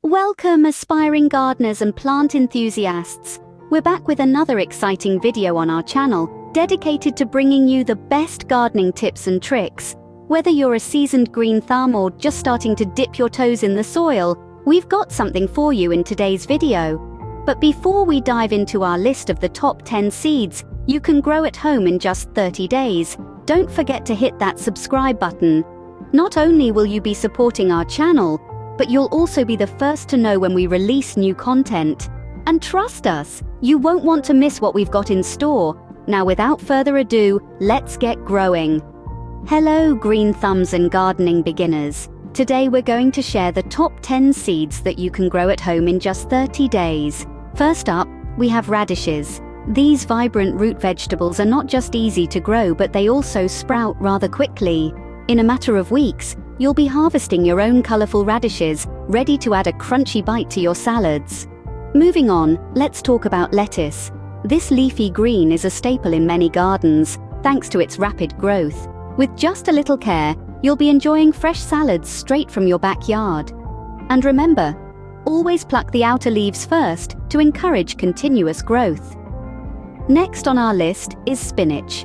Welcome, aspiring gardeners and plant enthusiasts. We're back with another exciting video on our channel, dedicated to bringing you the best gardening tips and tricks. Whether you're a seasoned green thumb or just starting to dip your toes in the soil, we've got something for you in today's video. But before we dive into our list of the top 10 seeds you can grow at home in just 30 days, don't forget to hit that subscribe button. Not only will you be supporting our channel, but you'll also be the first to know when we release new content. And trust us, you won't want to miss what we've got in store. Now, without further ado, let's get growing. Hello, green thumbs and gardening beginners. Today we're going to share the top 10 seeds that you can grow at home in just 30 days. First up, we have radishes. These vibrant root vegetables are not just easy to grow, but they also sprout rather quickly. In a matter of weeks, you'll be harvesting your own colorful radishes, ready to add a crunchy bite to your salads. Moving on, let's talk about lettuce. This leafy green is a staple in many gardens, thanks to its rapid growth. With just a little care, you'll be enjoying fresh salads straight from your backyard. And remember, always pluck the outer leaves first to encourage continuous growth. Next on our list is spinach.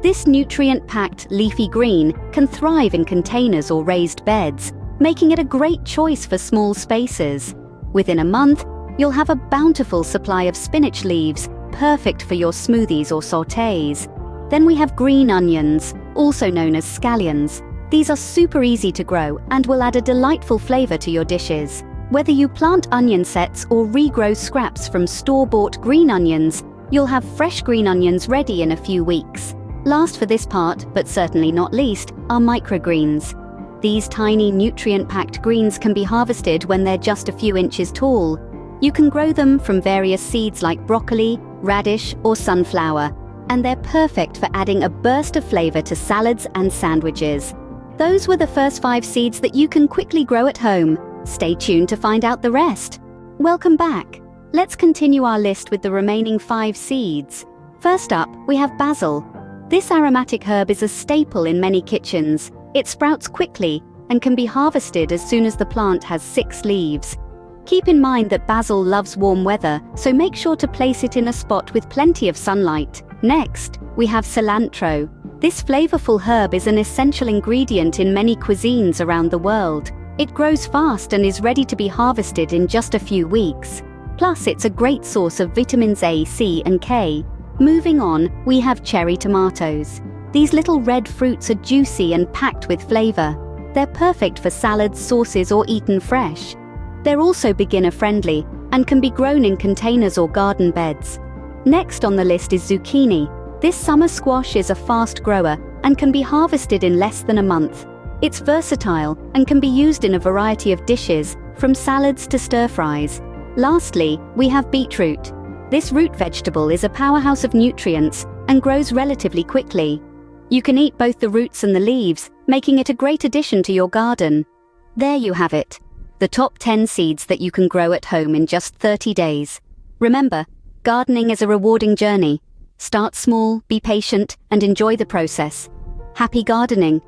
This nutrient-packed leafy green can thrive in containers or raised beds, making it a great choice for small spaces. Within a month, you'll have a bountiful supply of spinach leaves, perfect for your smoothies or sautés. Then we have green onions, also known as scallions. These are super easy to grow and will add a delightful flavor to your dishes. Whether you plant onion sets or regrow scraps from store-bought green onions, you'll have fresh green onions ready in a few weeks. Last for this part, but certainly not least, are microgreens. These tiny nutrient-packed greens can be harvested when they're just a few inches tall. You can grow them from various seeds like broccoli, radish, or sunflower, and they're perfect for adding a burst of flavor to salads and sandwiches. Those were the first 5 seeds that you can quickly grow at home. Stay tuned to find out the rest. Welcome back. Let's continue our list with the remaining 5 seeds. First up, we have basil. This aromatic herb is a staple in many kitchens. It sprouts quickly and can be harvested as soon as the plant has 6 leaves. Keep in mind that basil loves warm weather, so make sure to place it in a spot with plenty of sunlight. Next, we have cilantro. This flavorful herb is an essential ingredient in many cuisines around the world. It grows fast and is ready to be harvested in just a few weeks. Plus, it's a great source of vitamins A, C, and K. Moving on, we have cherry tomatoes. These little red fruits are juicy and packed with flavor. They're perfect for salads, sauces, or eaten fresh. They're also beginner-friendly and can be grown in containers or garden beds. Next on the list is zucchini. This summer squash is a fast grower and can be harvested in less than a month. It's versatile and can be used in a variety of dishes, from salads to stir-fries. Lastly, we have beetroot. This root vegetable is a powerhouse of nutrients and grows relatively quickly. You can eat both the roots and the leaves, making it a great addition to your garden. There you have it, the top 10 seeds that you can grow at home in just 30 days. Remember, gardening is a rewarding journey. Start small, be patient, and enjoy the process. Happy gardening!